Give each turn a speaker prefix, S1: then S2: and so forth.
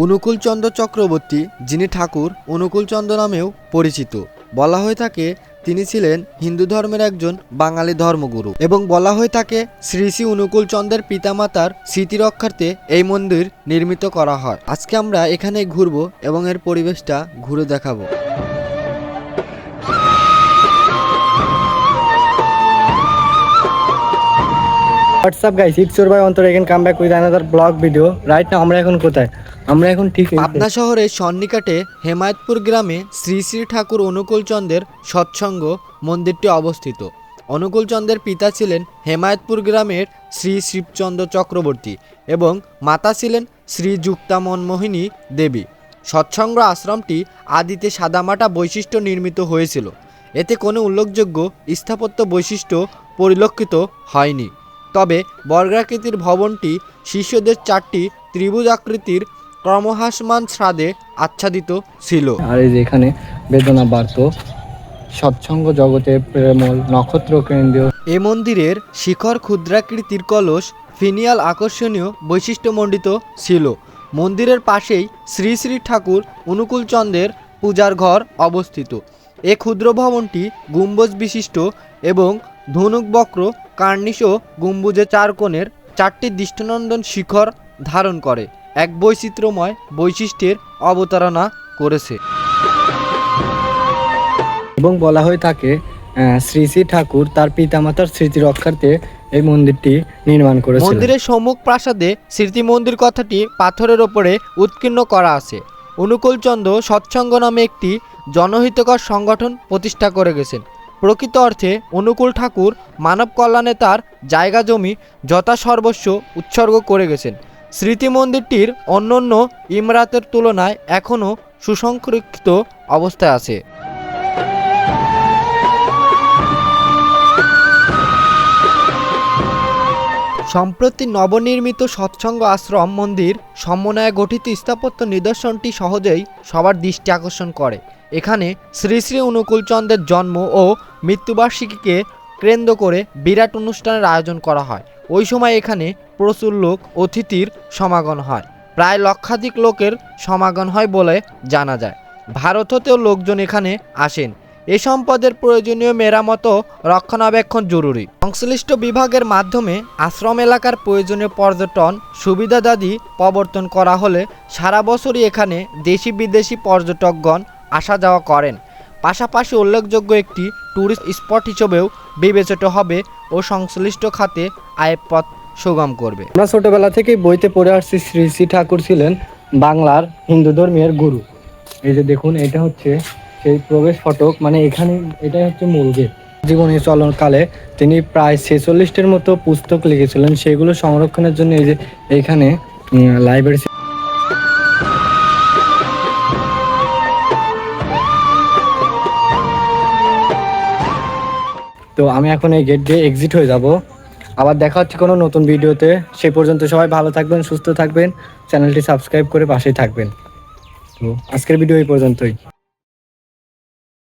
S1: অনুকূলচন্দ্র চক্রবর্তী, যিনি ঠাকুর অনুকূলচন্দ্র নামেও পরিচিত। বলা হয়ে থাকে তিনি ছিলেন হিন্দু ধর্মের একজন বাঙালি ধর্মগুরু এবং বলা হয়ে থাকে শ্রী শ্রী অনুকূলচন্দ্রের পিতামাতার স্মৃতি রক্ষার্থে এই মন্দির নির্মিত করা হয়। আজকে আমরা এখানে ঘুরবো এবং এর পরিবেশটা ঘুরে দেখাবো।
S2: What's up guys, it's your boy Antar again come back with another blog video. Right now আমরা এখন কোথায়? আমরা এখন ঠিক
S1: পাবনা শহরের সন্নিকটে হেমায়তপুর গ্রামে শ্রী শ্রী ঠাকুর অনুকূলচন্দ্রের সৎসঙ্গ মন্দিরটি অবস্থিত। অনুকূলচন্দ্রের পিতা ছিলেন হেমায়তপুর গ্রামের শ্রী শিবচন্দ্র চক্রবর্তী এবং মাতা ছিলেন শ্রী যুক্তা মনমোহিনী দেবী। সৎসঙ্গ আশ্রমটি আদিতে সাদামাটা বৈশিষ্ট্য নির্মিত হয়েছিল। এতে কোনো উল্লেখযোগ্য স্থাপত্য বৈশিষ্ট্য পরিলক্ষিত হয়নি। তবে বর্গাকৃতির ভবনটি শীর্ষদের 4টি ত্রিভুজ আকৃতির ক্রমহাসমান ছাদে আচ্ছাদিত ছিল।
S2: আর এই যে এখানে বেদনা বার্ত সৎসঙ্গ জগতে প্রেমল নক্ষত্র কেন্দ্রীয়।
S1: এ মন্দিরের শিখর ক্ষুদ্রাকৃতির কলস ফিনিয়াল আকর্ষণীয় বৈশিষ্ট্যমণ্ডিত ছিল। মন্দিরের পাশেই শ্রী শ্রী ঠাকুর অনুকূলচন্দ্রের পূজার ঘর অবস্থিত। এ ক্ষুদ্র ভবনটি গম্বুজ বিশিষ্ট এবং ধনুক বক্র কার্নিশ ও গম্বুজে 4 কোণের 4টি দৃষ্টিনন্দন শিখর ধারণ করে এক বৈচিত্র্যময় বৈশিষ্ট্যের অবতারণা করেছে।
S2: এবং বলা হয়ে থাকে শ্রী শ্রী ঠাকুর তার পিতামাতার স্মৃতি রক্ষার্থে এই মন্দিরটি নির্মাণ করেছিলেন।
S1: মন্দিরের সম্মুখ প্রাসাদে স্মৃতি মন্দির কথাটি পাথরের ওপরে উৎকীর্ণ করা আছে। অনুকূলচন্দ্র সৎসঙ্গ নামে একটি জনহিতকর সংগঠন প্রতিষ্ঠা করে গেছেন। প্রকৃত অর্থে অনুকূল ঠাকুর মানব কল্যাণে তার জায়গা জমি যথাসর্বস্ব উৎসর্গ করে গেছেন। স্মৃতি মন্দিরটির অন্যান্য ইমারতের তুলনায় এখনও সুসংরক্ষিত অবস্থায় আছে। সম্প্রতি নবনির্মিত সৎসঙ্গ আশ্রম মন্দির সমন্বয়ে গঠিত স্থাপত্য নিদর্শনটি সহজেই সবার দৃষ্টি আকর্ষণ করে। এখানে শ্রী শ্রী অনুকূলচন্দ্রের জন্ম ও মৃত্যুবার্ষিকীকে কেন্দ্র করে বিরাট অনুষ্ঠানের আয়োজন করা হয়। ওই সময় এখানে প্রচুর লোক অতিথির সমাগম হয়। প্রায় লক্ষাধিক লোকের সমাগম হয় বলে জানা যায়। ভারত হতেও লোকজন এখানে আসেন। এ সম্পদের প্রয়োজনীয় মেরামত রক্ষণাবেক্ষণ জরুরি। সংশ্লিষ্ট বিভাগের মাধ্যমে আশ্রম এলাকার প্রয়োজনীয় পর্যটন সুবিধাদি প্রবর্তন করা হলে সারা বছরই এখানে দেশি বিদেশি পর্যটকগণ আসা যাওয়া করেন। পাশাপাশি উল্লেখযোগ্য একটি ট্যুরিস্ট স্পট হিসেবেও বিবেচিত হবে ও সংশ্লিষ্ট খাতে আয়ের পথ সুগম করবে।
S2: আমরা ছোটবেলা থেকেই বইতে পড়ে আসছি শ্রী শ্রী ঠাকুর ছিলেন বাংলার হিন্দু ধর্মের গুরু। এই যে দেখুন, এটা হচ্ছে সেই প্রবেশ ফটক, মানে এখানে এটাই হচ্ছে মূল গেট। জীবনে চলনকালে তিনি প্রায় 46টির মতো পুস্তক লিখেছিলেন। সেগুলো সংরক্ষণের জন্য এই যে এইখানে লাইব্রেরি। তো আমি এখন এই গেট দিয়ে এক্সিট হয়ে যাব। আবার দেখা হচ্ছে কোনো নতুন ভিডিওতে। সেই পর্যন্ত সবাই ভালো থাকবেন, সুস্থ থাকবেন, চ্যানেলটি সাবস্ক্রাইব করে পাশেই থাকবেন। তো আজকের ভিডিও এই পর্যন্তই।